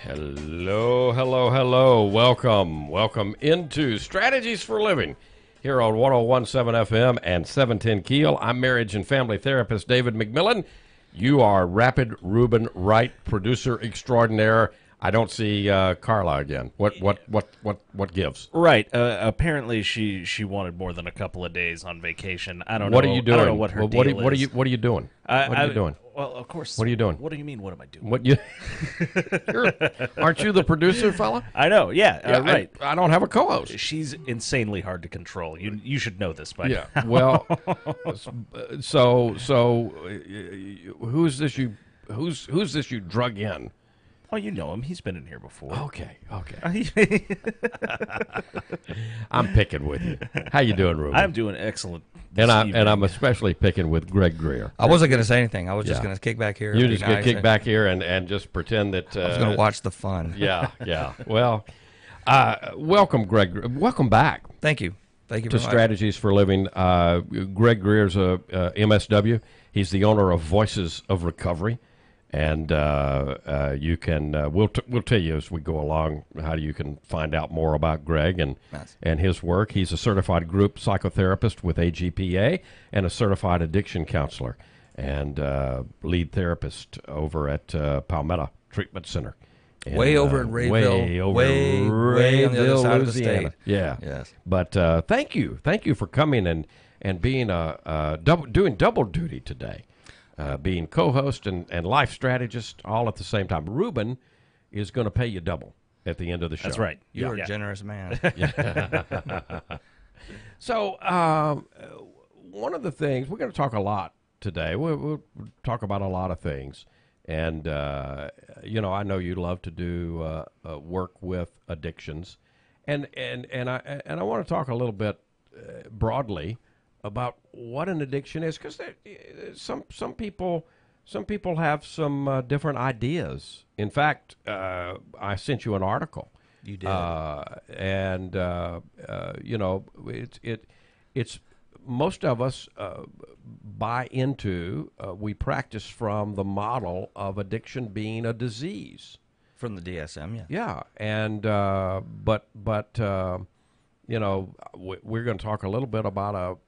Hello, hello, hello. Welcome into Strategies for Living here on 1017 FM and 710 Keel. I'm marriage and family therapist David McMillan. You are Rapid Ruben Wright, producer extraordinaire. I don't see Carla again. What gives? Right. Apparently, she wanted more than a couple of days on vacation. I don't know. What are you doing? I don't know what her deal is. What are you doing? What are you doing? Well, of course. What are you doing? What do you mean? What am I doing? What you? Aren't you the producer, fella? I know. Yeah. Right. I don't have a co-host. She's insanely hard to control. You should know this by Yeah. now. Well, so who's this you drug in? Oh, you know him. He's been in here before. Okay. I'm picking with you. How you doing, Ruben? I'm doing excellent. And evening. I'm especially picking with Greg Greer. I wasn't going to say anything. I was just Yeah. going to kick back here. You be just get nice kicked and- back here and just pretend that I was going to watch the fun. Yeah. Well, welcome, Greg. Welcome back Thank you. Thank you to very much. Strategies for Living. Greg Greer's a MSW. He's the owner of Voices of Recovery, and you can we'll tell you as we go along how you can find out more about Greg Nice. and his work. He's a certified group psychotherapist with AGPA and a certified addiction counselor and lead therapist over at Palmetto Treatment Center. Way over in Rayville. Way on the other side of the Louisiana. state. Yeah. Yes. But thank you for coming and being doing double duty today, being co-host and life strategist all at the same time. Ruben is going to pay you double at the end of the show. That's right. You're a generous man. So one of the things we're going to talk a lot today. We'll talk about a lot of things. And I know you love to do work with addictions, and I want to talk a little bit broadly about what an addiction is, because some people have some different ideas. In fact, I sent you an article. You did. It's most of us buy into, we practice from the model of addiction being a disease. From the DSM, yeah. Yeah, and but we're going to talk a little bit about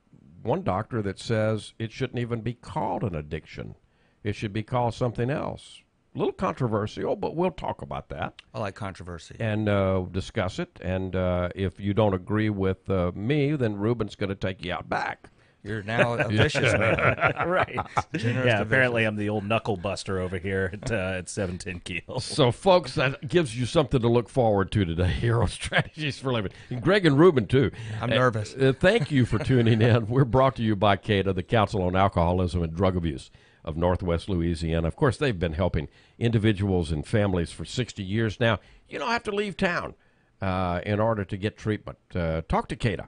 one doctor that says it shouldn't even be called an addiction. It should be called something else. A little controversial, but we'll talk about that I like controversy. and discuss it. And if you don't agree with me, then Ruben's going to take you out back. You're now a vicious man. Right. Generous Yeah. to Apparently, I'm the old knuckle buster over here at 710 Keel. So, folks, that gives you something to look forward to today here on Strategies for Living. And Greg and Ruben, too. I'm nervous. Thank you for tuning in. We're brought to you by CADA, the Council on Alcoholism and Drug Abuse of Northwest Louisiana. Of course, they've been helping individuals and families for 60 years now. You don't have to leave town in order to get treatment. Talk to CADA.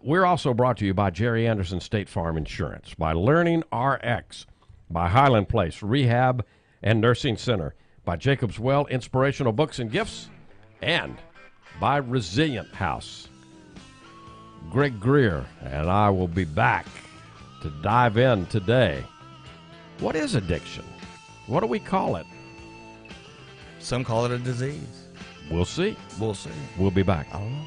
We're also brought to you by Jerry Anderson State Farm Insurance, by Learning RX, by Highland Place Rehab and Nursing Center, by Jacob's Well Inspirational Books and Gifts, and by Resilient House. Greg Greer and I will be back to dive in today. What is addiction? What do we call it? Some call it a disease. We'll see. We'll see. We'll be back. I don't know.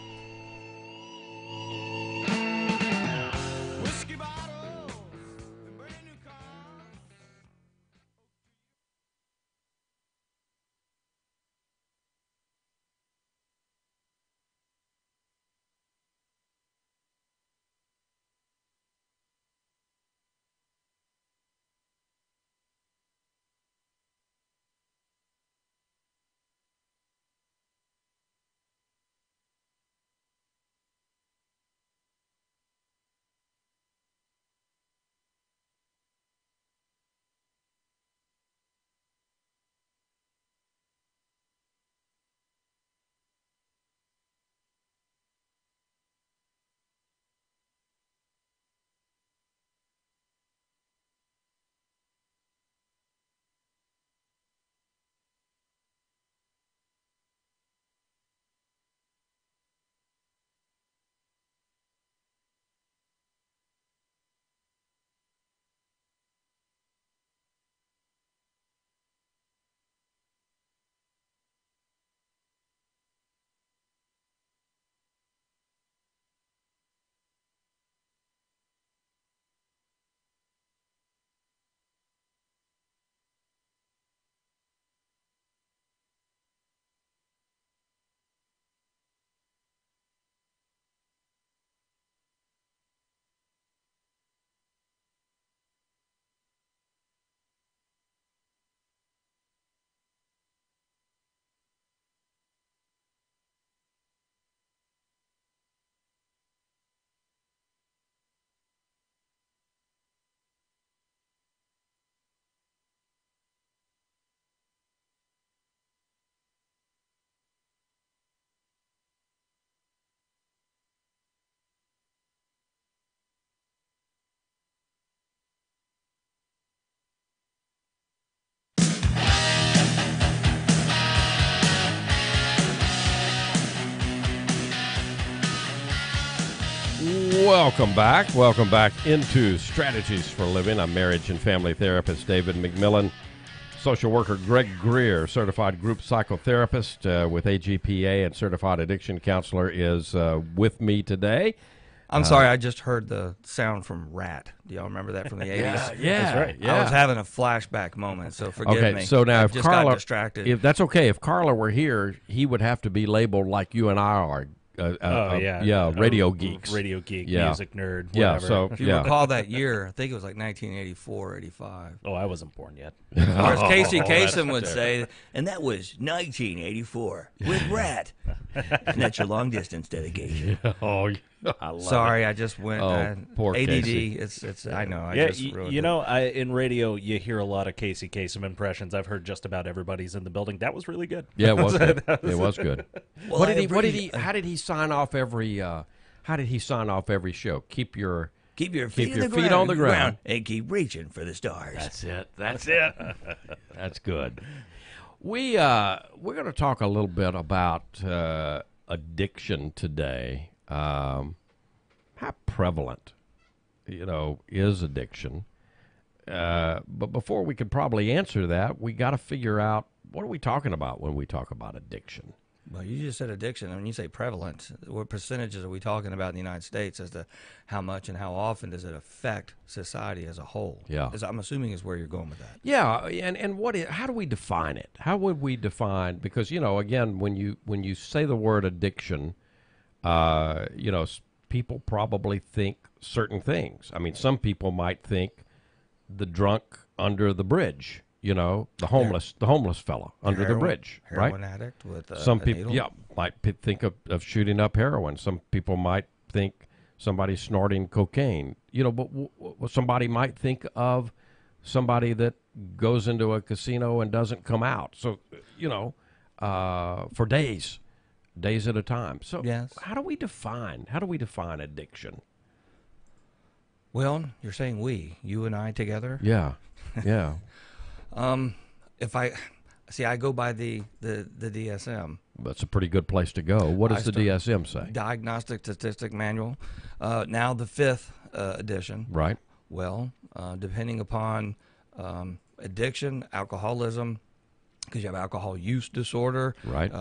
Welcome back. Welcome back into Strategies for Living. I'm marriage and family therapist David McMillan, social worker Greg Greer, certified group psychotherapist with AGPA and certified addiction counselor is with me today. I'm sorry, I just heard the sound from Rat. Do y'all remember that from the 80s? Yeah, That's right. Yeah. I was having a flashback moment, so forgive me. Okay, so now I if just Carla, got distracted. if that's okay, if Carla were here, he would have to be labeled like you and I are. Radio geeks. Radio geek, Yeah. music nerd, Yeah, whatever. so if you recall that year, I think it was like 1984 or 85. Oh, I wasn't born yet. Or as Casey that's Kasem would say, and that was 1984 with Rat. And that's your long-distance dedication. Oh, I love Sorry, I just went poor ADD. Casey. It's I know. I Yeah, just ruined you it. know, in radio, you hear a lot of Casey Kasem impressions. I've heard just about everybody's in the building. That was really good. Yeah, it was good. It was good. Well, What did he? How did he sign off every? How did he sign off every show? Keep your feet on the ground and keep reaching for the stars. That's it. That's it. That's good. We're going to talk a little bit about addiction today. How prevalent, is addiction? But before we could probably answer that, we got to figure out what are we talking about when we talk about addiction. Well, you just said addiction. And when you say prevalent, what percentages are we talking about in the United States as to how much and how often does it affect society as a whole? Yeah. I'm assuming is where you're going with that. Yeah, and how do we define it? How would we define? Because again, when you say the word addiction, people probably think certain things. I mean, some people might think the drunk under the bridge. The homeless fella under the bridge, heroin right? addict with Some a people, needle. might think of shooting up heroin. Some people might think somebody snorting cocaine. But somebody might think of somebody that goes into a casino and doesn't come out. So, for days at a time. So, Yes. how do we define addiction? Well, you're saying you and I together. Yeah, yeah. If I go by the DSM, That's a pretty good place to go. What does the DSM say? Diagnostic Statistic Manual, now the 5th edition. Right. Well, depending upon addiction, alcoholism, because you have alcohol use disorder, Right.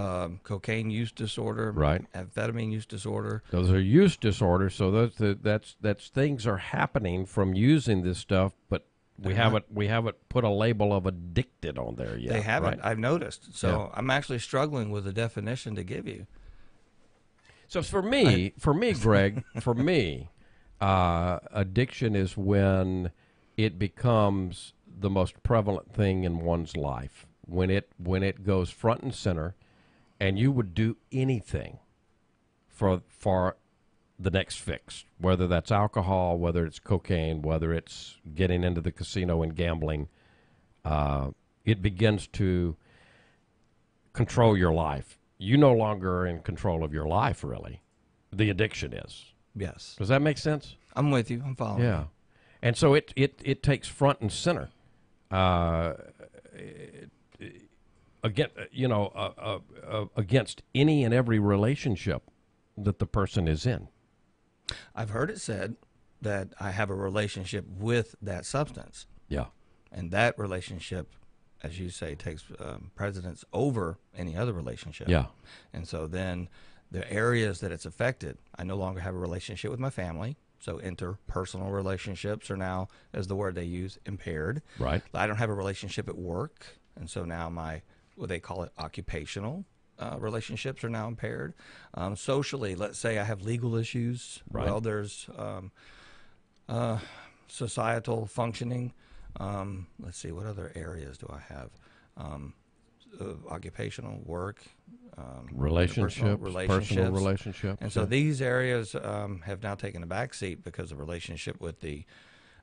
Cocaine use disorder, Right. amphetamine use disorder. Those are use disorders, so that's things are happening from using this stuff, but we haven't put a label of addicted on there yet. They haven't. Right? I've noticed. So Yeah. I'm actually struggling with a definition to give you. So for me, Greg, addiction is when it becomes the most prevalent thing in one's life. When it goes front and center, and you would do anything for the next fix, whether that's alcohol, whether it's cocaine, whether it's getting into the casino and gambling, it begins to control your life. You no longer are in control of your life, really. The addiction is. Yes. Does that make sense? I'm with you. I'm following. Yeah. And so it takes front and center. Against any and every relationship that the person is in. I've heard it said that I have a relationship with that substance, Yeah. and that relationship, as you say, takes precedence over any other relationship. Yeah. And so then the areas that it's affected, I no longer have a relationship with my family. So interpersonal relationships are now, as the word they use, impaired. Right. I don't have a relationship at work. And so now what they call it, occupational relationships are now impaired. Socially, let's say I have legal issues. Right. Well, there's societal functioning. Let's see, what other areas do I have? Occupational, work, Relationships, personal relationships. relationships. And so these areas have now taken a back seat because of relationship with the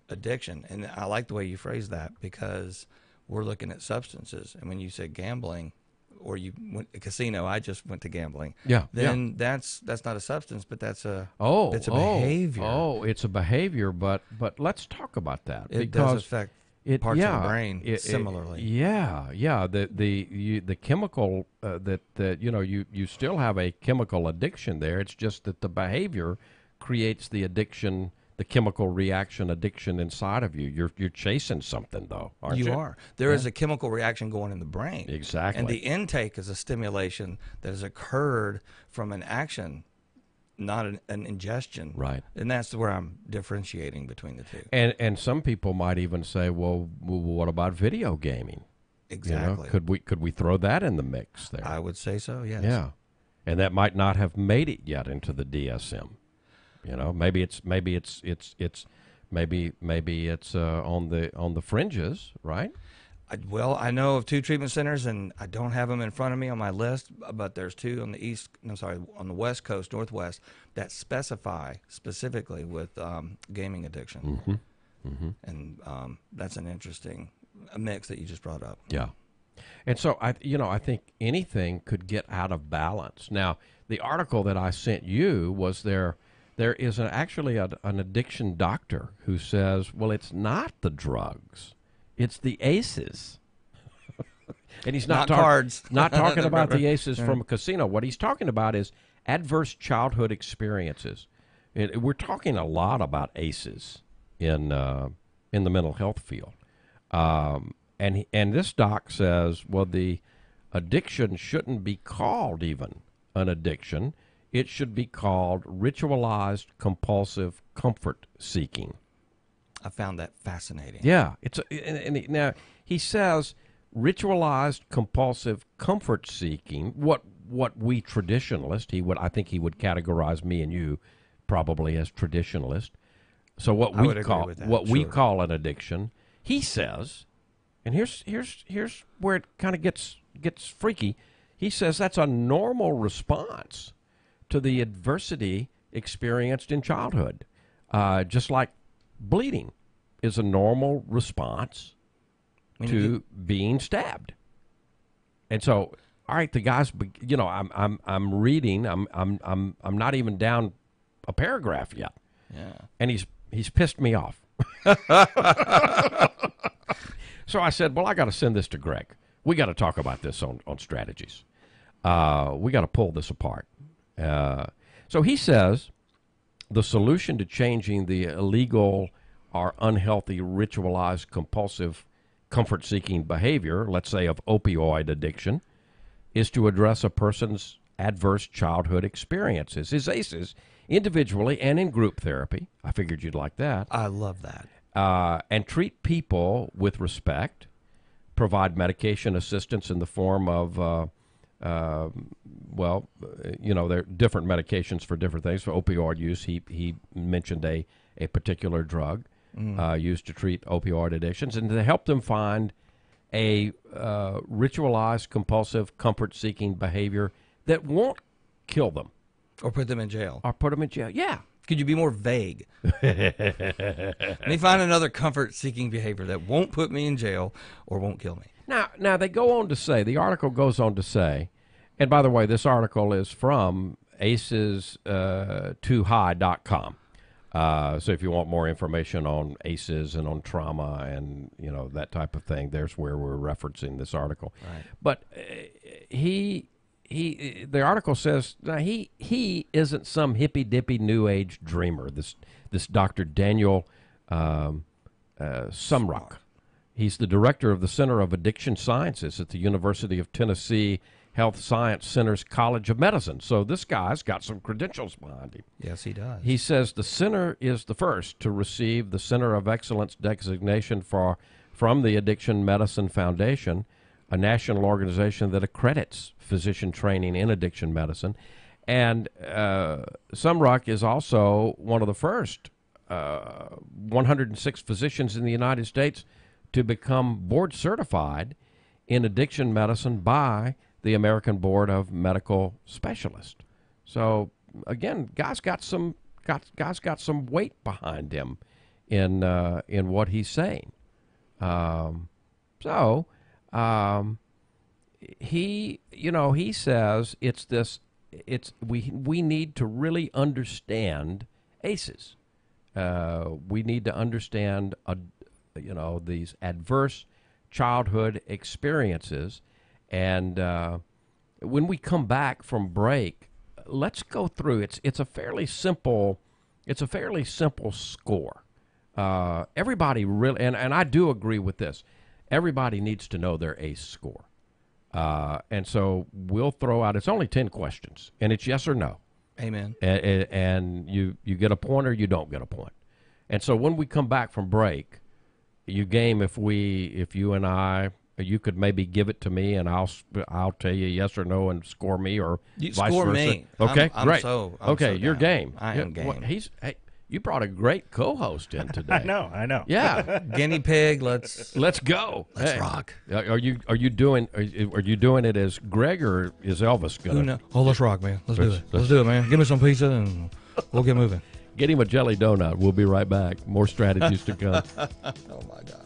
addiction. And I like the way you phrase that, because we're looking at substances. And when you said gambling, or you went to casino, I just went to gambling. Yeah. Then that's not a substance, but it's a behavior. behavior. Oh, it's a behavior, but let's talk about that. It because does affect parts of the brain similarly. The chemical that you still have a chemical addiction there. It's just that the behavior creates the addiction, the chemical reaction addiction inside of you. You're chasing something, though, aren't you? You are. There is a chemical reaction going in the brain. Exactly. And the intake is a stimulation that has occurred from an action, not an ingestion. Right. And that's where I'm differentiating between the two. And some people might even say, well, what about video gaming? Exactly. You know, could we throw that in the mix there? I would say so, yes. Yeah. And that might not have made it yet into the DSM. You know, maybe it's on the fringes, right? Well, I know of 2 treatment centers, and I don't have them in front of me on my list, but there's 2 on the West Coast, Northwest, that specify specifically with gaming addiction. Mm-hmm. Mm-hmm. And that's an interesting mix that you just brought up. Yeah. And so, I think anything could get out of balance. Now, the article that I sent you was there is actually an addiction doctor who says, well, it's not the drugs. It's the ACEs. And he's not cards. Not talking about the ACEs from a casino. What he's talking about is adverse childhood experiences. We're talking a lot about ACEs in the mental health field. And this doc says, well, the addiction shouldn't be called even an addiction. It should be called ritualized compulsive comfort seeking. I found that fascinating. Yeah, now he says ritualized compulsive comfort seeking. What we traditionalists, I think he would categorize me and you probably as traditionalist. So what we call an addiction, he says, and here's where it kind of gets freaky. He says that's a normal response to the adversity experienced in childhood, just like bleeding is a normal response to being stabbed. And so, all right, the guys, I'm reading. I'm not even down a paragraph yet. Yeah. And he's pissed me off. So I said, well, I got to send this to Greg. We got to talk about this on strategies. We got to pull this apart. So he says the solution to changing the illegal or unhealthy ritualized compulsive comfort-seeking behavior, let's say of opioid addiction, is to address a person's adverse childhood experiences, his ACEs, individually and in group therapy. I figured you'd like that. I love that. And treat people with respect, provide medication assistance in the form of, there are different medications for different things. For opioid use, he mentioned a particular drug used to treat opioid addictions, and to help them find a ritualized compulsive comfort-seeking behavior that won't kill them. Or put them in jail. Yeah. Could you be more vague? Let me find another comfort-seeking behavior that won't put me in jail or won't kill me. Now they go on to say, the article goes on to say, and by the way, this article is from acestoohigh.com. So if you want more information on ACEs and on trauma and, that type of thing, there's where we're referencing this article. Right. But the article says he isn't some hippy dippy new age dreamer. This Dr. Daniel Sumrock. He's the director of the Center of Addiction Sciences at the University of Tennessee Health Science Center's College of Medicine. So this guy's got some credentials behind him. Yes, he does. He says the center is the first to receive the Center of Excellence designation from the Addiction Medicine Foundation, a national organization that accredits physician training in addiction medicine. And Sumrock is also one of the first 106 physicians in the United States to become board certified in addiction medicine by the American Board of Medical Specialists. So again, guys got some weight behind him in what he's saying. He says we need to really understand ACEs. We need to understand these adverse childhood experiences, and when we come back from break, let's go through. It's a fairly simple it's a fairly simple score. Everybody really, and I do agree with this. Everybody needs to know their ACE score. And so we'll throw out, it's only 10 questions, and it's yes or no. Amen. And you get a point or you don't get a point. And so when we come back from break, you game if you and I, you could maybe give it to me and I'll tell you yes or no and score me or You vice score versa. me. Okay, I'm great. I'm okay, so you're down. game. I am game. Well, hey, you brought a great co-host in today. I know. Yeah. Guinea pig. Let's go. Let's rock. Are you doing it as Greg or is Elvis gonna? No. Oh, let's rock, man. Let's do it. Let's do it, man. Give me some pizza and we'll get moving. Get him a jelly donut. We'll be right back. More strategies to come. Oh my God.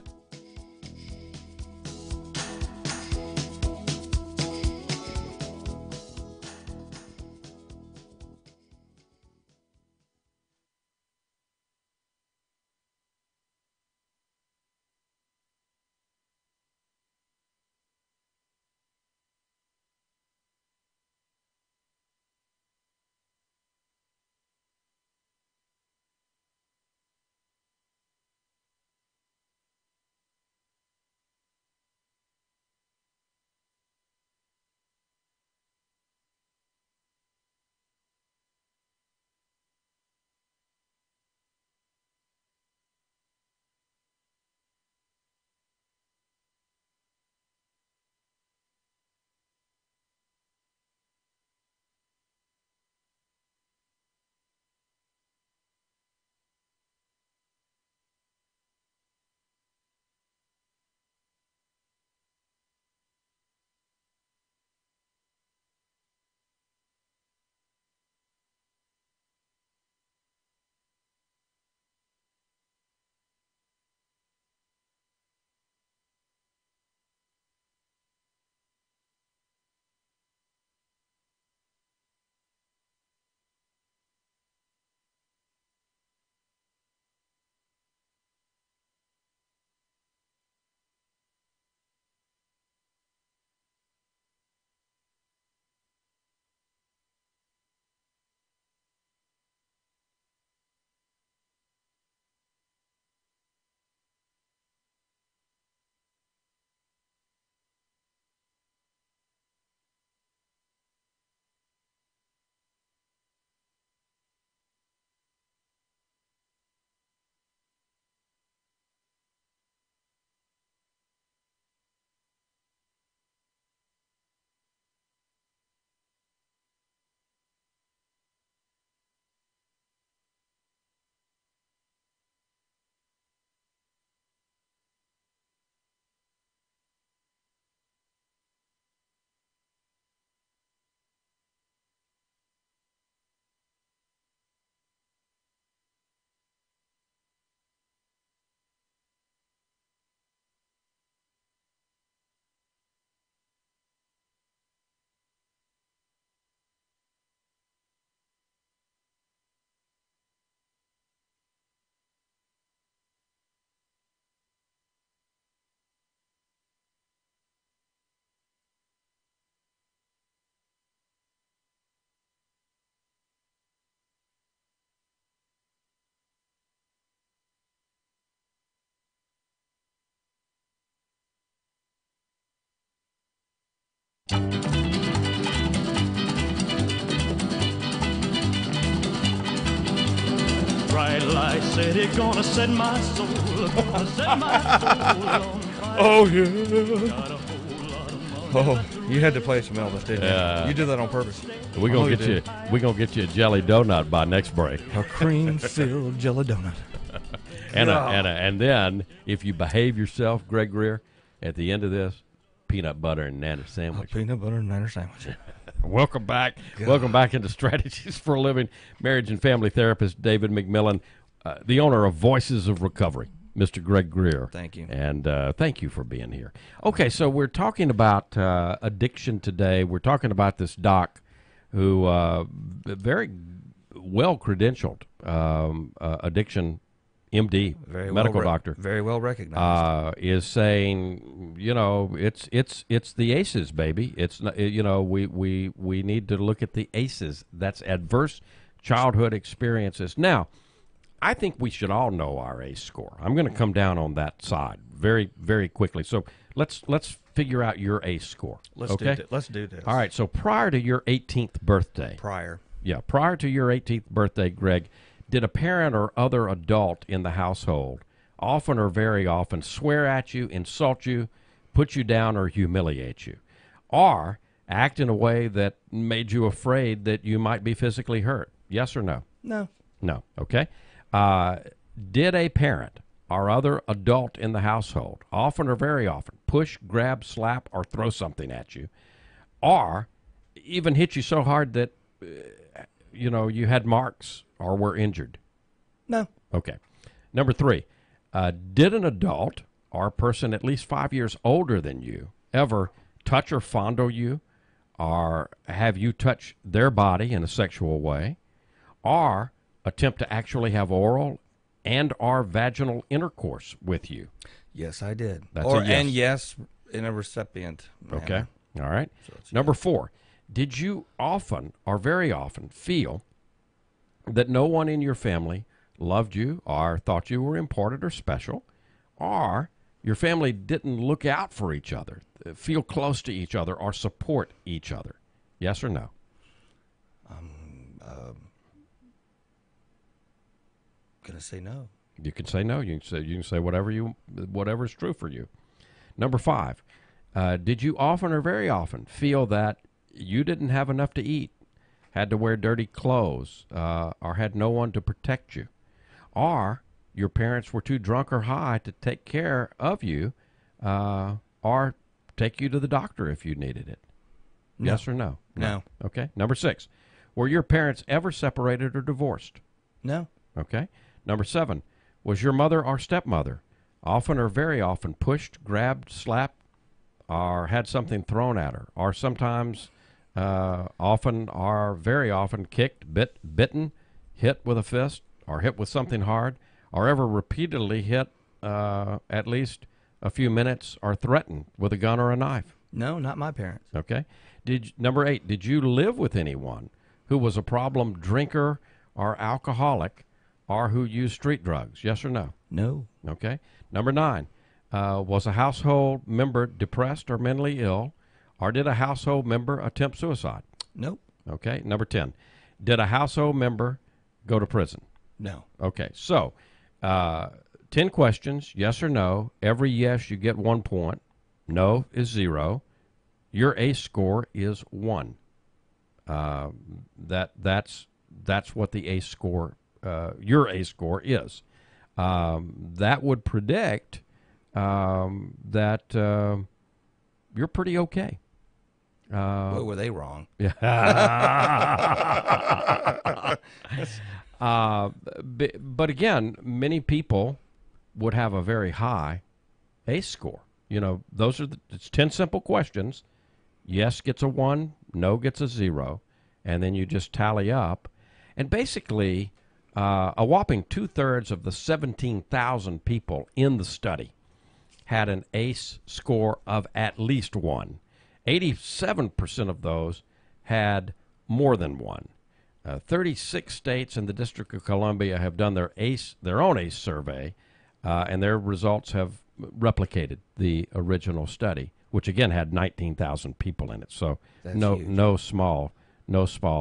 Bright light city gonna set my soul, gonna set my soul on fire. Oh yeah. Got a whole lot of money. Oh, you had to play some Elvis, didn't Yeah. you? You did that on purpose. We're Oh, gonna you get you. did. We're gonna get you a jelly donut by next break. A cream-filled jelly donut. And then if you behave yourself, Greg Greer, at the end of this, peanut butter and nanner A sandwich. peanut butter and nanner sandwich. Welcome back. Welcome back into Strategies for a Living. Marriage and family therapist David McMillan, the owner of Voices of Recovery, Mr. Greg Greer. Thank you. And thank you for being here. Okay, so we're talking about addiction today. We're talking about this doc who very well credentialed addiction MD, medical doctor, Very well recognized. is saying, it's the ACEs, baby. It's not, we need to look at the ACEs. That's adverse childhood experiences. Now, I think we should all know our ACE score. I'm going to come down on that side very, very quickly. So let's figure out your ACE score. Let's do this. All right. So prior to your 18th birthday, prior to your 18th birthday, Greg, did a parent or other adult in the household often or very often swear at you, insult you, put you down, or humiliate you, or act in a way that made you afraid that you might be physically hurt? Yes or no? No. No. Okay. Did a parent or other adult in the household, often or very often, push, grab, slap, or throw something at you, or even hit you so hard that, you had marks or were injured? No. Okay. Number 3, did an adult or a person at least 5 years older than you ever touch or fondle you, or have you touch their body in a sexual way, or attempt to actually have oral and or vaginal intercourse with you? Yes, I did. That's a yes. And yes, in a recipient manner. Okay. All right. So it's Number 4, did you often or very often feel that no one in your family loved you or thought you were important or special, or your family didn't look out for each other, feel close to each other, or support each other? Yes or no? Gonna say no. You can say no. You can say whatever's true for you. Number 5, did you often or very often feel that you didn't have enough to eat, had to wear dirty clothes, or had no one to protect you, or your parents were too drunk or high to take care of you, or take you to the doctor if you needed it? No. Yes or no? No. Okay. Number 6, were your parents ever separated or divorced? No. Okay. Number 7, was your mother or stepmother often or very often pushed, grabbed, slapped, or had something thrown at her, or sometimes often or very often kicked, bitten, hit with a fist, or hit with something hard, or ever repeatedly hit at least a few minutes, or threatened with a gun or a knife? No, not my parents. Okay. Number 8, did you live with anyone who was a problem drinker or alcoholic, or who used street drugs? Yes or no? No. Okay. Number 9, was a household member depressed or mentally ill, or did a household member attempt suicide? Nope. Okay. Number 10, did a household member go to prison? No. Okay. So 10 questions, yes or no. Every yes, you get 1 point. No is 0. Your ACE score is 1. That's what the ACE score, your ACE score is. That would predict that you're pretty okay. What were they wrong? But again, many people would have a very high ACE score. It's 10 simple questions. Yes gets a 1, no gets a 0, and then you just tally up. And basically, a whopping 2/3 of the 17,000 people in the study had an ACE score of at least 1. 87% of those had more than 1. 36 states and the District of Columbia have done their own ACE survey, and their results have replicated the original study, which again had 19,000 people in it. So That's huge. no small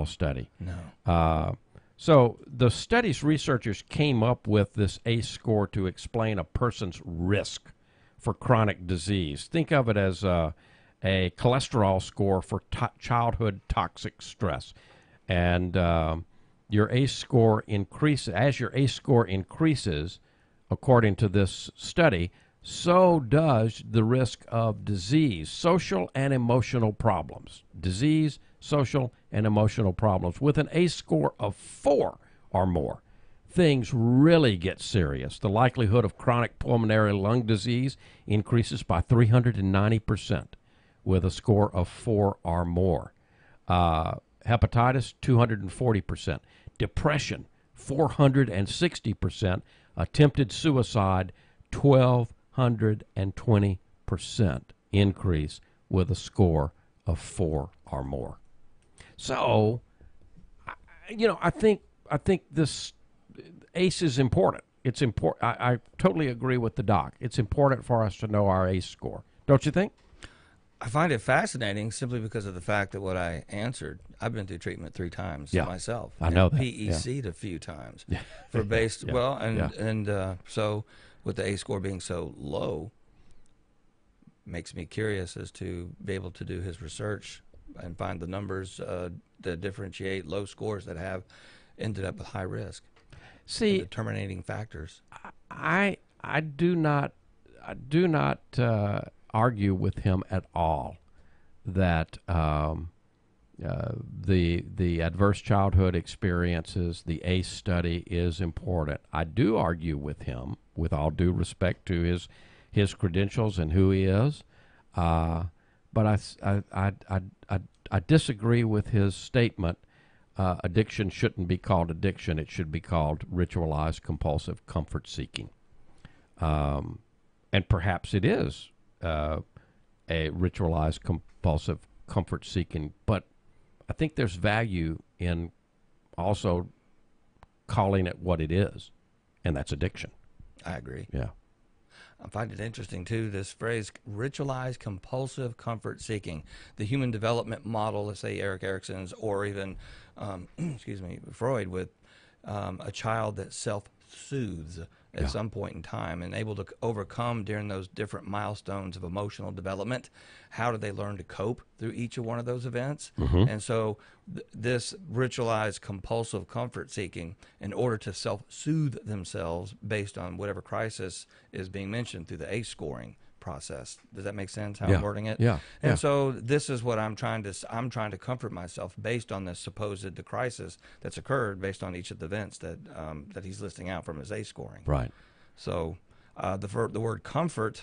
study. No. So the study's researchers came up with this ACE score to explain a person's risk for chronic disease. Think of it as a cholesterol score for childhood toxic stress. And your ACE score increases. As your ACE score increases, according to this study, so does the risk of disease, social and emotional problems. Disease, social, and emotional problems. With an ACE score of 4 or more, things really get serious. The likelihood of chronic pulmonary lung disease increases by 390% with a score of 4 or more. Hepatitis, 240%. Depression, 460%. Attempted suicide, 1,220% increase with a score of 4 or more. So, I think this ACE is important. It's important. I totally agree with the doc. It's important for us to know our ACE score. Don't you think? I find it fascinating simply because of the fact that what I answered, I've been through treatment 3 times Yeah, myself. I know and that. PEC'd a few times Yeah. for based Yeah. well, and Yeah. and so with the ACE score being so low, makes me curious as to be able to do his research and find the numbers that differentiate low scores that have ended up with high risk. See, The terminating factors. I do not argue with him at all that the adverse childhood experiences, the ACE study is important. I do argue with him, with all due respect to his credentials and who he is, but I disagree with his statement. Addiction shouldn't be called addiction. It should be called ritualized compulsive comfort seeking. And perhaps it is a ritualized compulsive comfort seeking, but I think there's value in also calling it what it is, and that's addiction. I agree. Yeah. I find it interesting, too, this phrase, ritualized compulsive comfort seeking. The human development model, let's say Eric Erickson's, or even, Freud, with a child that self-soothes at some point in time and able to overcome during those different milestones of emotional development. How do they learn to cope through each of one of those events? And so this ritualized compulsive comfort seeking, in order to self-soothe themselves based on whatever crisis is being mentioned through the ACE scoring process. Does that make sense how I'm wording it? Yeah. And so this is what I'm trying to comfort myself based on this supposed crisis that's occurred based on each of the events that he's listing out from his ACE scoring. Right. So the word comfort,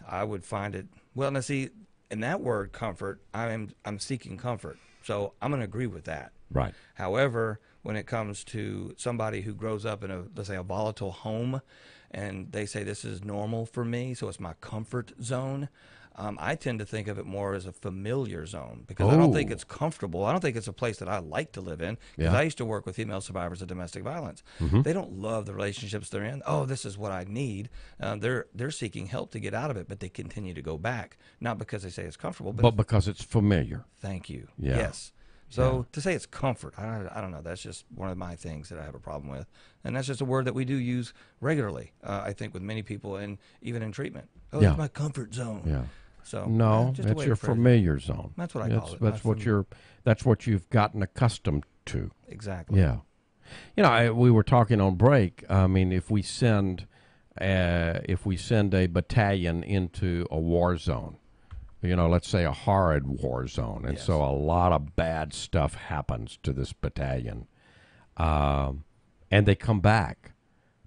I would find it, well, now see, in that word comfort, I'm seeking comfort. So I'm going to agree with that. Right. However, when it comes to somebody who grows up in let's say a volatile home, and they say this is normal for me, so it's my comfort zone, I tend to think of it more as a familiar zone, because I don't think it's comfortable. I don't think it's a place that I like to live in, because I used to work with female survivors of domestic violence. They don't love the relationships they're in. Oh, this is what I need. They're seeking help to get out of it, but they continue to go back, not because they say it's comfortable, But because it's familiar. thank you. Yeah. Yes. So to say it's comfort, I don't know. That's just one of my things that I have a problem with. And that's just a word that we do use regularly, I think, with many people, and even in treatment. Oh, Yeah. it's my comfort zone. Yeah. So No, just a that's way your to phrase it. familiar zone. That's what I call it. That's My that's what you've gotten accustomed to. Exactly. Yeah. You know, we were talking on break. I mean, if we send a battalion into a war zone, you know, let's say a horrid war zone, and so a lot of bad stuff happens to this battalion, and they come back.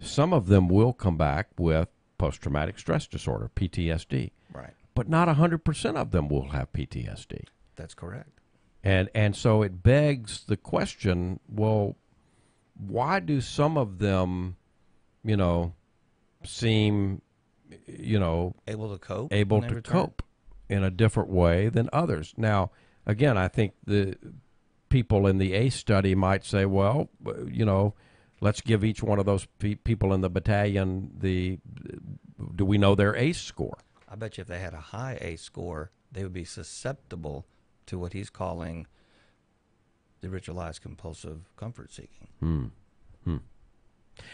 Some of them will come back with post-traumatic stress disorder, PTSD. Right. But not 100% of them will have PTSD. That's correct. And so it begs the question, well, why do some of them, you know, seem, you know, Able to cope. able when they to return? cope in a different way than others? Now, again, I think the people in the ACE study might say, well, you know, let's give each one of those people in the battalion do we know their ACE score? I bet you if they had a high ACE score, they would be susceptible to what he's calling the ritualized compulsive comfort seeking.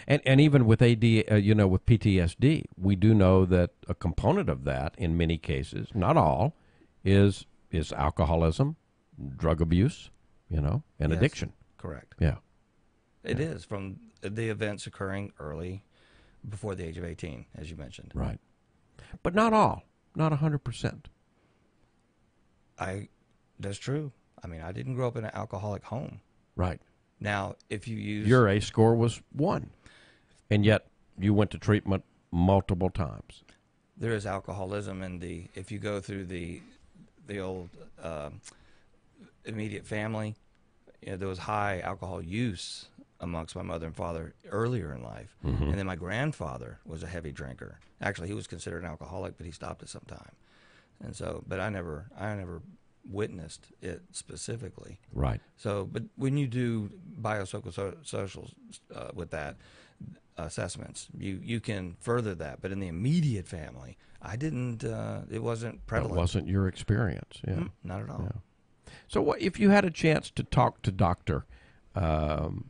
And even with AD, you know, with PTSD, we do know that a component of that, in many cases, not all, is alcoholism, drug abuse, you know, and Yes. addiction. Correct. Yeah. It is from the events occurring early, before the age of 18, as you mentioned. Right. But not all, not 100%. That's true. I mean, I didn't grow up in an alcoholic home. Right. Now, if you use Your ACE score was 1, and yet you went to treatment multiple times. there is alcoholism in if you go through the old immediate family, you know, there was high alcohol use amongst my mother and father earlier in life. And then my grandfather was a heavy drinker. Actually, he was considered an alcoholic, but he stopped at some time. And so, but I never witnessed it specifically. Right. So, but when you do biopsychosocial with that assessments, you can further that. But in the immediate family, I didn't. It wasn't That prevalent. wasn't your experience. Yeah. Not at all. Yeah. So, what if you had a chance to talk to Doctor, to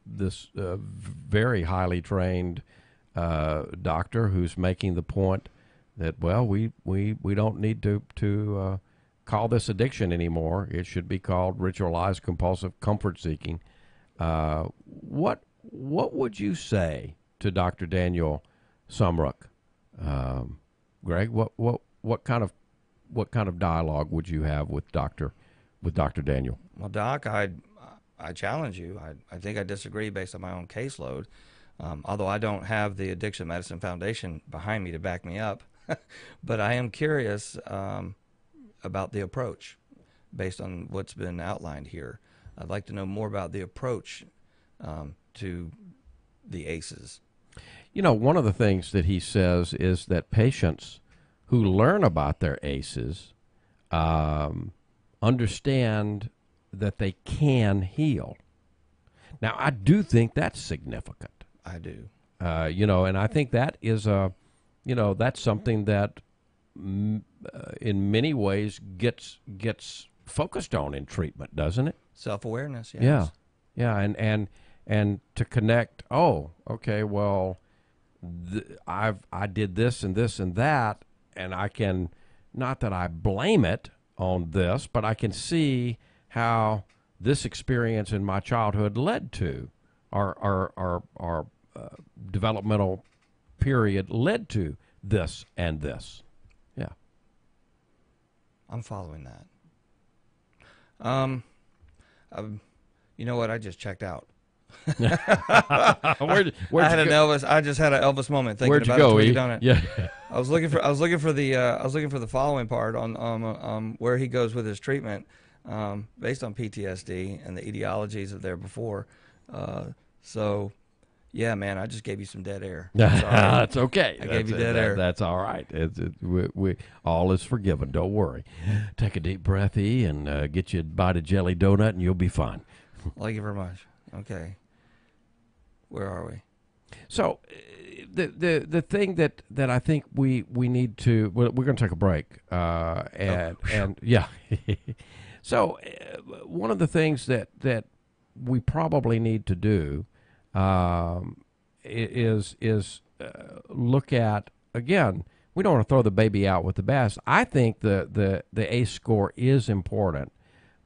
this very highly trained doctor who's making the point that, well, we don't need to call this addiction anymore. It should be called ritualized compulsive comfort seeking. What would you say to Dr. Daniel Sumruck? Greg, what kind of dialogue would you have with Dr. Daniel? Well, Doc, I challenge you. I think I disagree based on my own caseload. Although I don't have the Addiction Medicine Foundation behind me to back me up, but I am curious about the approach based on what's been outlined here. I'd like to know more about the approach to the ACEs. You know, one of the things that he says is that patients who learn about their ACEs understand that they can heal. Now, I do think that's significant. I do. And I think that is that's something that in many ways gets focused on in treatment, doesn't it? Self-awareness, yes. Yeah, yeah, and to connect. Oh, okay. Well, I did this and this and that, and I can, not that I blame it on this, but I can see how this experience in my childhood led to our developmental period led to this and this. Yeah. I'm following that. You know what? I just checked out. Where'd I had you an go? Elvis. I just had an Elvis moment thinking Where'd you about go? it. E? Done it. Yeah. I was looking for the following part on where he goes with his treatment based on PTSD and the etiologies of there before. So, yeah, man, I just gave you some dead air. Sorry. That's okay. I gave you dead air. That's all right. We all is forgiven. Don't worry. Take a deep breath, E, and get you a bite of jelly donut, and you'll be fine. Thank you very much. Okay, where are we? So, the thing that I think we need to, we're going to take a break, and yeah. So, one of the things that we probably need to do is look at, again, we don't want to throw the baby out with the bath. I think the ACE score is important,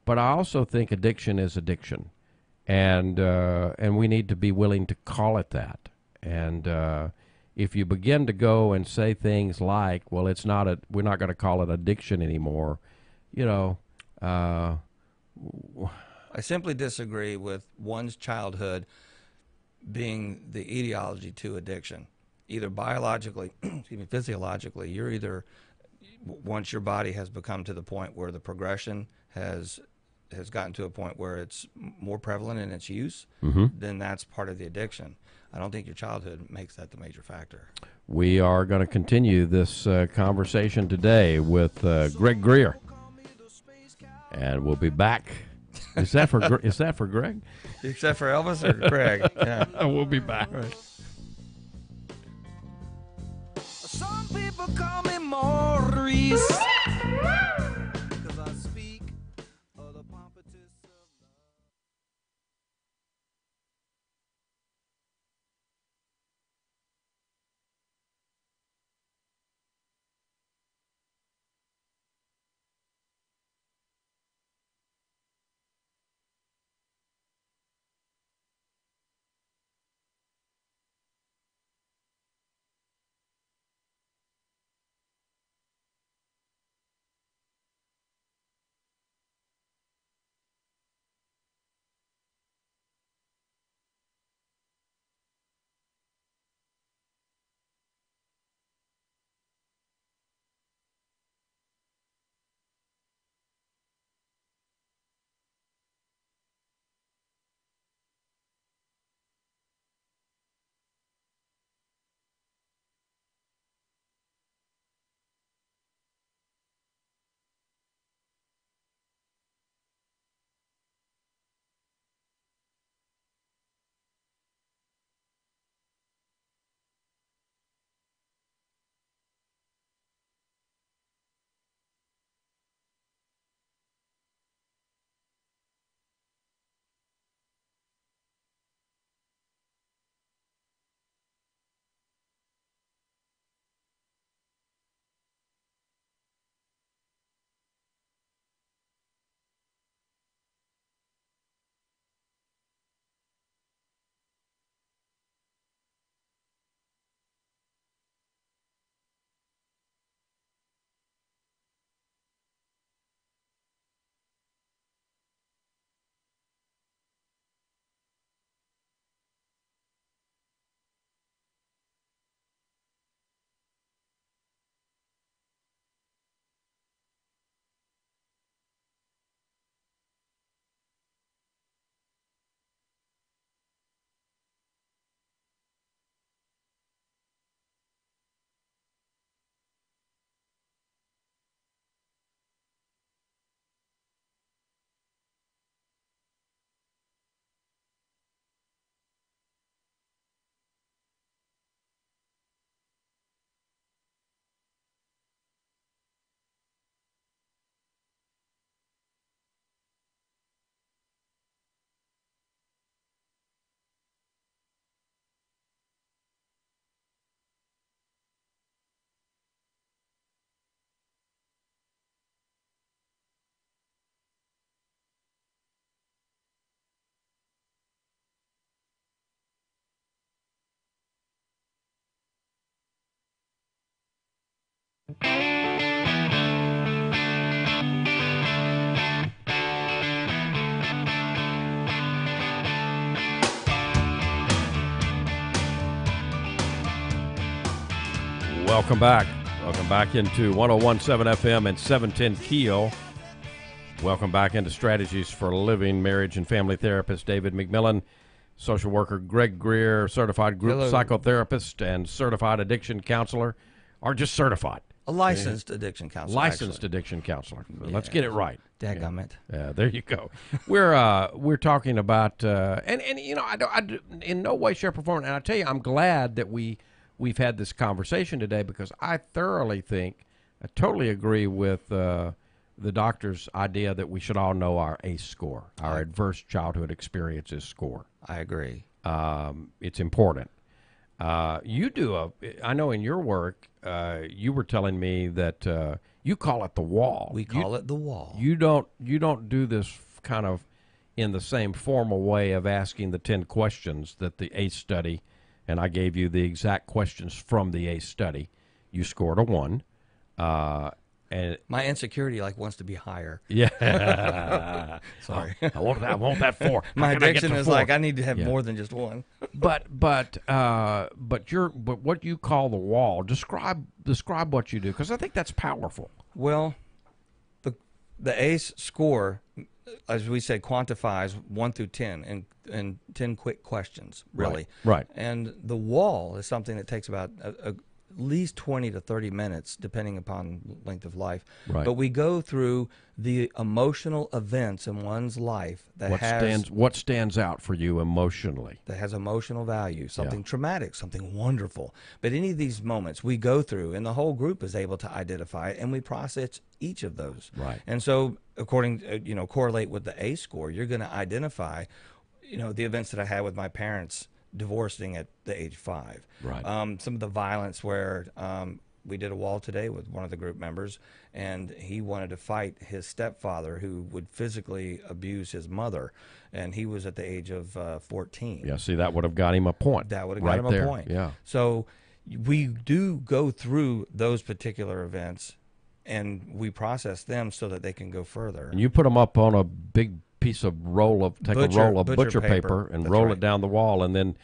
but I also think addiction is addiction, and we need to be willing to call it that. And if you begin to go and say things like, "Well, we're not going to call it addiction anymore," I simply disagree with one's childhood being the etiology to addiction. Either biologically, physiologically, you're either, once your body has become to the point where the progression has gotten to a point where it's more prevalent in its use, then that's part of the addiction. I don't think your childhood makes that the major factor. We are going to continue this conversation today with Greg Greer, and we'll be back. Is that for Greg? Except for Elvis or Greg? Yeah. We'll be back. Right. Some people call me Maurice. Welcome back. Welcome back into 101.7 FM and 710 KEEL. Welcome back into Strategies for Living. Marriage and family therapist David McMillan, social worker Greg Greer, certified group psychotherapist and certified addiction counselor, or just certified. A licensed addiction counselor. Licensed addiction counselor. Let's get it right. Dadgummit. Yeah, there you go. We're talking about and you know I in no way, shape, or form. And I tell you, I'm glad that we've had this conversation today because I thoroughly think, I totally agree with the doctor's idea that we should all know our ACE score, our Adverse Childhood Experiences score. I agree. It's important. You do I know in your work, you were telling me that you call it the wall. We call it the wall. You don't do this kind of in the same formal way of asking the 10 questions that the ACE study, and I gave you the exact questions from the ACE study. You scored a 1. And my insecurity wants to be higher. Yeah. Sorry. I want that 4. My How can I get addiction to is 4? I need to have more than just 1. But what you call the wall, describe what you do, because I think that's powerful. Well, the ACE score, as we said, quantifies 1 through 10 in 10 quick questions, really. Right. And the wall is something that takes about at least 20 to 30 minutes, depending upon length of life. Right. But we go through the emotional events in one's life what stands out for you emotionally. That has emotional value, something traumatic, something wonderful. But any of these moments we go through, and the whole group is able to identify it, and we process each of those. Right. And so, according correlate with the ACE score, you're going to identify, the events that I had with my parents divorcing at the age 5. Right. Some of the violence where we did a wall today with one of the group members, and he wanted to fight his stepfather who would physically abuse his mother, and he was at the age of 14. Yeah, see, that would have got him a point. That would have got him a point. Yeah. So we do go through those particular events, and we process them so that they can go further. And you put them up on a big piece of a roll of butcher paper and That's roll right. it down the wall, and then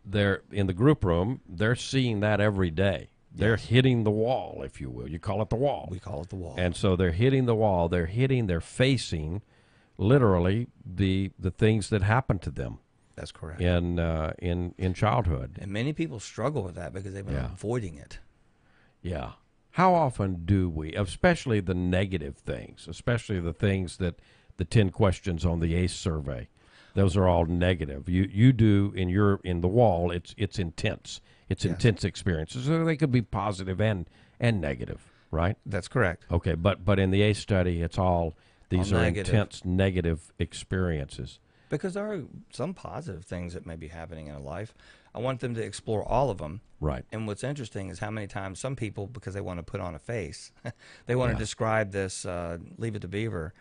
they're in the group room, they're seeing that every day. They're hitting the wall, if you will. You call it the wall. We call it the wall. And so they're hitting the wall. They're facing literally the things that happened to them That's correct. in childhood. And many people struggle with that because they've been avoiding it. Yeah. How often do we, especially the negative things, especially the things that the 10 questions on the ACE survey, those are all negative. You do in the wall, it's intense. It's intense experiences. So they could be positive and negative, right? That's correct. Okay, but in the ACE study, it's these are negative. intense negative experiences. Because there are some positive things that may be happening in a life. I want them to explore all of them. Right. And what's interesting is how many times some people, because they want to put on a face, they want to describe this Leave It to Beaver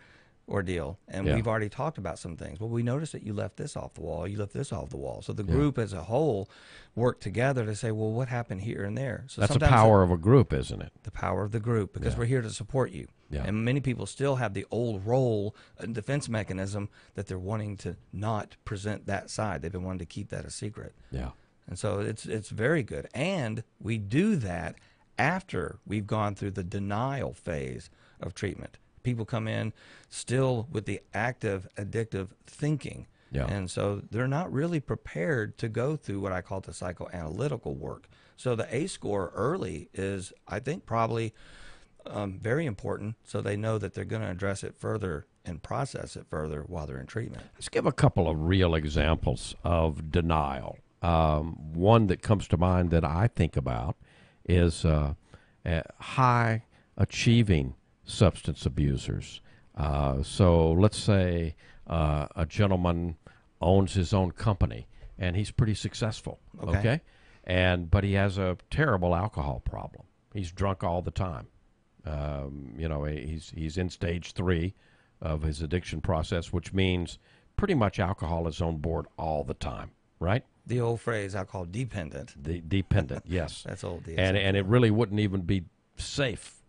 ordeal. And we've already talked about some things. Well, we noticed that you left this off the wall. You left this off the wall. So the group as a whole worked together to say, well, what happened here and there? So That's the power of a group, isn't it? The power of the group, because we're here to support you. Yeah. And many people still have the old role and defense mechanism that they're wanting to not present that side. They've been wanting to keep that a secret. Yeah. And so it's very good. And we do that after we've gone through the denial phase of treatment. People come in still with the active addictive thinking. Yeah. And so they're not really prepared to go through what I call the psychoanalytical work. So the ACE score early is, I think, probably very important, so they know that they're going to address it further and process it further while they're in treatment. Let's give a couple of real examples of denial. One that comes to mind that I think about is high achieving substance abusers. So let's say a gentleman owns his own company and he's pretty successful. Okay. But he has a terrible alcohol problem. He's drunk all the time. He's in stage 3 of his addiction process, which means pretty much alcohol is on board all the time, right? The old phrase alcohol dependent. The dependent, yes. That's old. And it really wouldn't even be safe,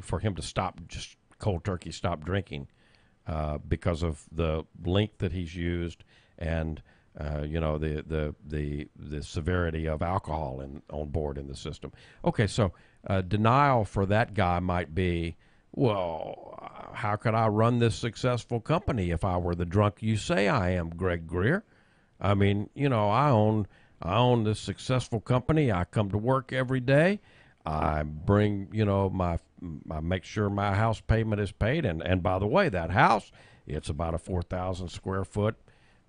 for him to stop, just cold turkey stop drinking, because of the length that he's used, and the severity of alcohol on board in the system. Okay, so denial for that guy might be, well, how could I run this successful company if I were the drunk you say I am, Greg Greer? I mean, I own this successful company. I come to work every day. I bring, I make sure my house payment is paid. And by the way, that house, it's about a 4,000 square foot,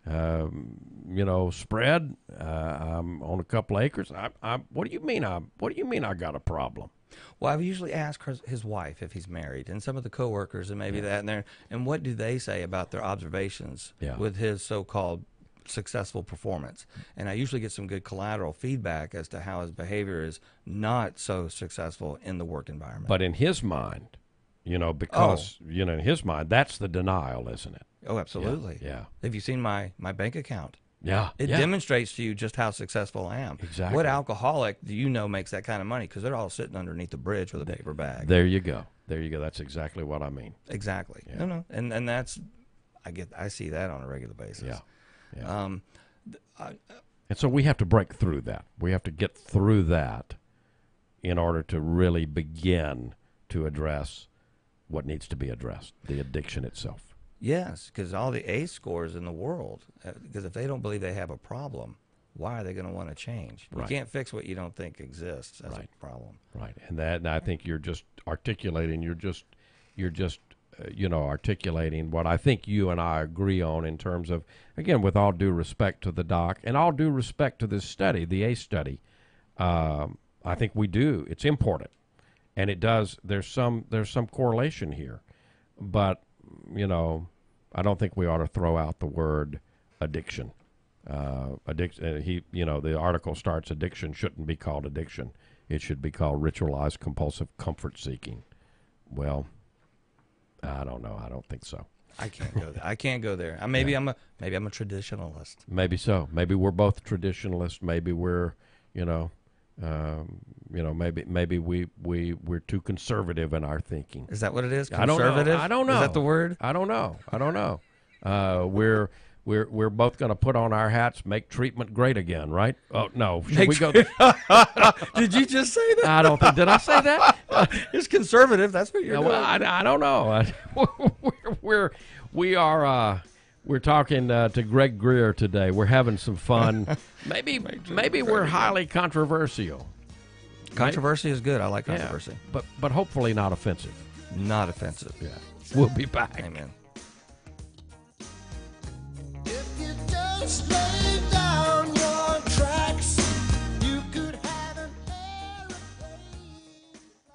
spread. I'm on a couple acres. What do you mean? What do you mean I got a problem? Well, I've usually asked his wife if he's married, and some of the coworkers, and maybe that and there. And what do they say about their observations with his so-called successful performance? And I usually get some good collateral feedback as to how his behavior is not so successful in the work environment. But in his mind, because in his mind, that's the denial, isn't it? Oh, absolutely. Yeah. Have you seen my bank account? Yeah. It demonstrates to you just how successful I am. Exactly. What alcoholic do you know makes that kind of money? Because they're all sitting underneath the bridge with a paper bag. There you go. That's exactly what I mean. Exactly. Yeah. No. And that's, I see that on a regular basis. Yeah. And so we have to break through that. We have to get through that in order to really begin to address what needs to be addressed, the addiction itself. Yes, because all the ACE scores in the world, because if they don't believe they have a problem, why are they going to want to change? Right. You can't fix what you don't think exists as a problem. Right. And I think you're just articulating, articulating what I think you and I agree on in terms of, again, with all due respect to the doc and all due respect to this study, the ACE study, I think we do. It's important. And it does, there's some correlation here. But, I don't think we ought to throw out the word addiction. The article starts, addiction shouldn't be called addiction. It should be called ritualized compulsive comfort seeking. Well, I don't know. I don't think so. I can't go there. I can't go there. Maybe I'm a traditionalist. Maybe so. Maybe we're both traditionalists. Maybe we're, maybe we're too conservative in our thinking. Is that what it is? Conservative? I don't know. Is that the word? I don't know. We're both going to put on our hats, make treatment great again, right? Oh no, should we go? Did you just say that? I don't think. Did I say that? It's conservative. That's what you're doing. Well, I don't know. We're talking to Greg Greer today. We're having some fun. Maybe we're highly controversial. Controversy is good. I like controversy. Yeah, but hopefully not offensive. Not offensive. Yeah. We'll be back. Amen. If you just lay down your tracks, you could have an aeroplane fly.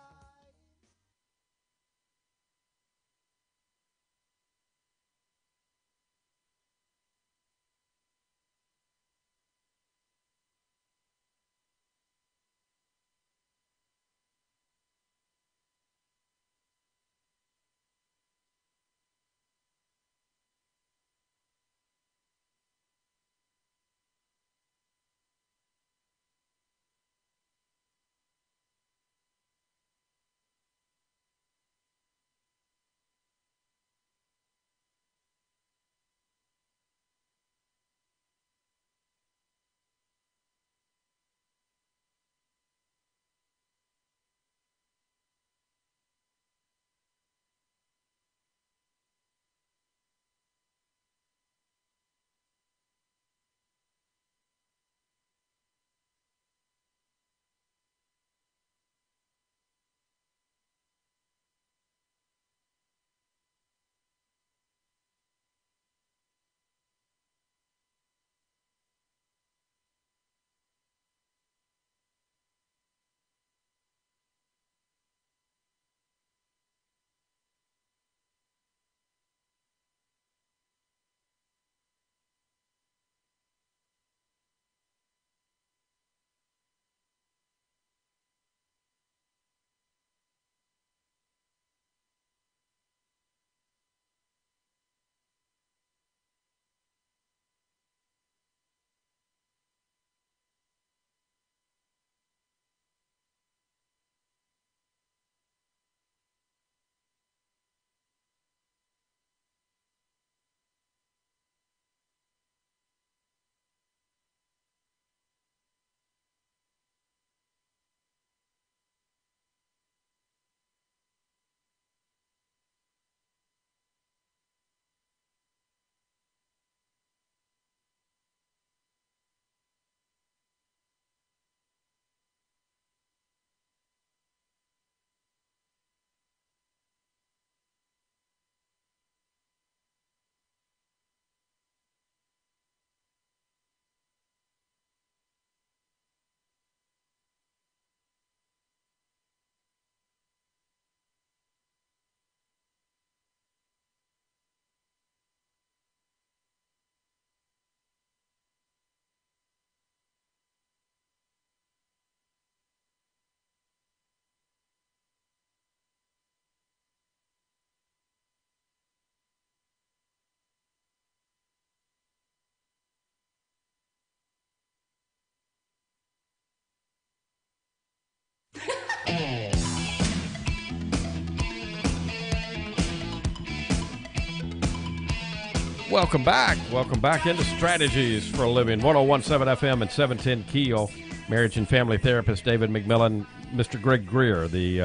Welcome back. Welcome back into Strategies for a Living. 101.7 FM and 710 KEEL. Marriage and family therapist David McMillan, Mr. Greg Greer, the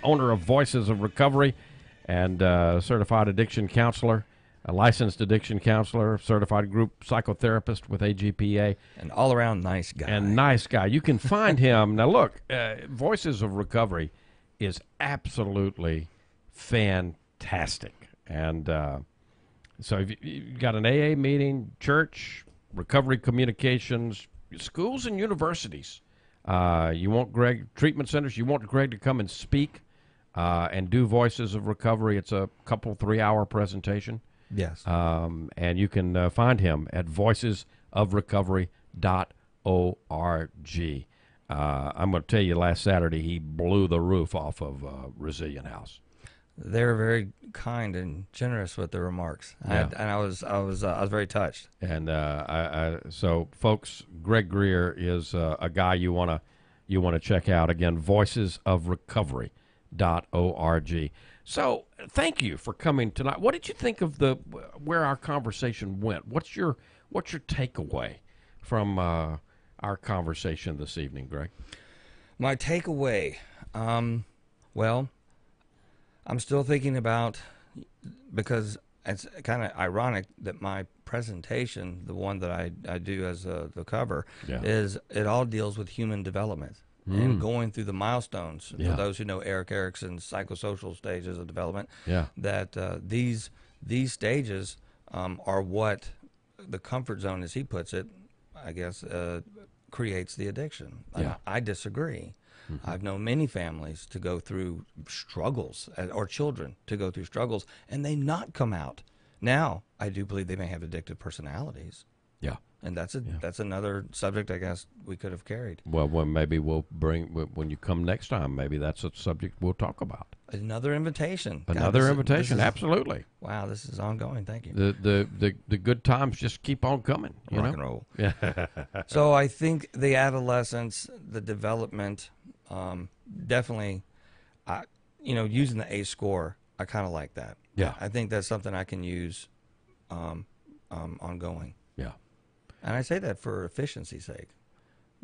owner of Voices of Recovery and certified addiction counselor, a licensed addiction counselor, certified group psychotherapist with AGPA. An all-around nice guy. And nice guy. You can find him. Now, look, Voices of Recovery is absolutely fantastic. And so if you've got an AA meeting, church, recovery communications, schools and universities. You want Greg, treatment centers, you want Greg to come and speak and do Voices of Recovery. It's a couple, 3-hour presentation. Yes. And you can find him at voicesofrecovery.org. I'm going to tell you, last Saturday he blew the roof off of Resilient House. They were very kind and generous with the remarks, Yeah. I was very touched. And so, folks, Greg Greer is a guy you want to check out. Again, voicesofrecovery.org. So, thank you for coming tonight. What did you think of where our conversation went? What's your takeaway from our conversation this evening, Greg? My takeaway, well, I'm still thinking about, because it's kind of ironic that my presentation, the one that I do as the cover, is it all deals with human development and going through the milestones. Yeah. For those who know Eric Erickson's psychosocial stages of development, Yeah. that these stages are what the comfort zone, as he puts it, I guess, creates the addiction. Yeah. I disagree. I've known many families to go through struggles, or children to go through struggles, and they not come out. Now, I do believe they may have addictive personalities, Yeah. and that's another subject I guess we could have carried. Well, maybe we'll bring, when you come next time, maybe that's a subject we'll talk about. Another invitation. God, Another this invitation, is- absolutely. Wow, this is ongoing. Thank you. The good times just keep on coming. You Rock know? and roll. Yeah. So I think the adolescence, the development, definitely, using the ACE score, I kind of like that. Yeah. I think that's something I can use ongoing. Yeah. And I say that for efficiency's sake.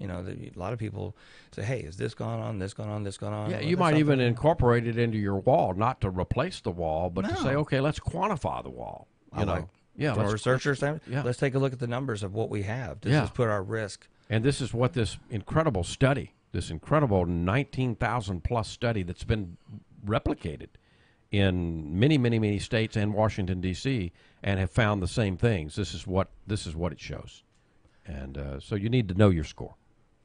A lot of people say, hey, is this going on, this going on, this going on? Yeah, Well, you that's might even something- incorporate it into your wall, not to replace the wall, but to say, No. okay, let's quantify the wall. You know, like- yeah. From a let's- researcher standpoint, yeah. let's take a look at the numbers of what we have. Does Yeah. this put our risk? And this is what this incredible study, this incredible 19,000 plus study that's been replicated in many, many, many states and Washington D.C. and have found the same things. This is what it shows, and so you need to know your score.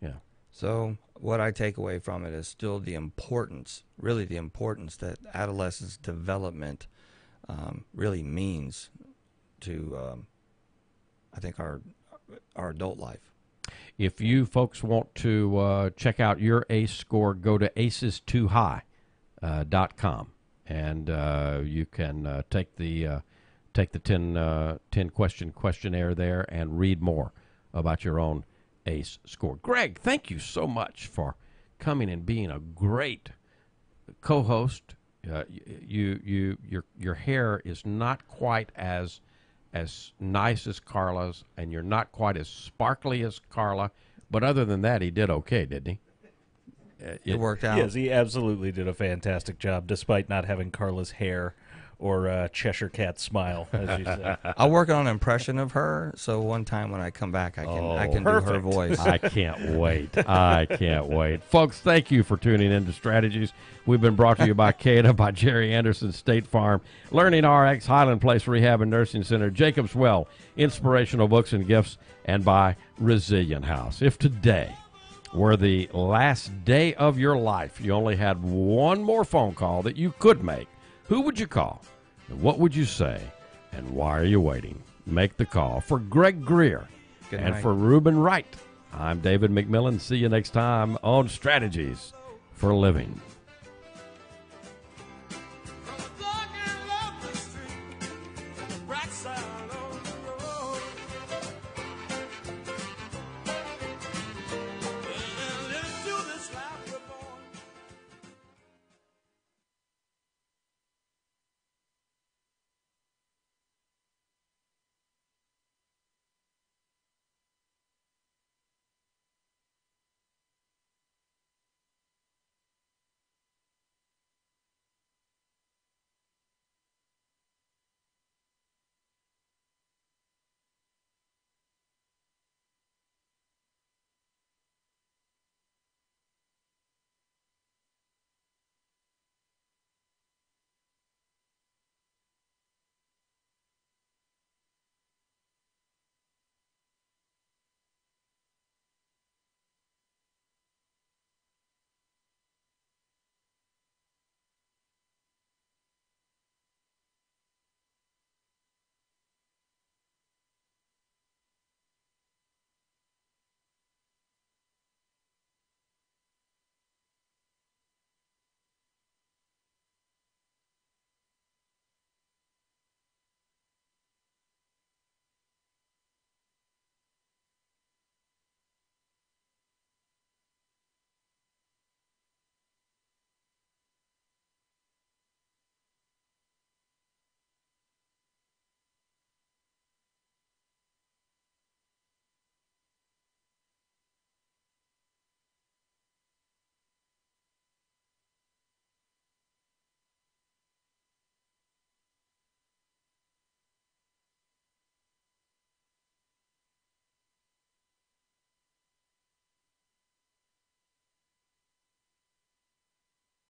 Yeah. So what I take away from it is still the importance, really the importance that adolescence development really means to, I think, our adult life. If you folks want to check out your ACE score, go to acestoohigh.com, and you can take the 10 question questionnaire there and read more about your own ACE score. Greg, thank you so much for coming and being a great co-host. Your hair is not quite as nice as Carla's, and you're not quite as sparkly as Carla, but other than that, he did okay, didn't he? It worked out. Yes, he absolutely did a fantastic job, despite not having Carla's hair or Cheshire Cat smile, as you said. I'll work on an impression of her, so one time when I come back, I can do her perfect. voice. I can't wait. I can't wait. Folks, thank you for tuning in to Strategies. We've been brought to you by CADA, by Jerry Anderson State Farm, Learning RX, Highland Place Rehab and Nursing Center, Jacobs Well, Inspirational Books and Gifts, and by Resilient House. If today were the last day of your life, you only had one more phone call that you could make, who would you call? And what would you say? And why are you waiting? Make the call. For Greg Greer Good and night. for Reuben Wright, I'm David McMillan. See you next time on Strategies for a Living.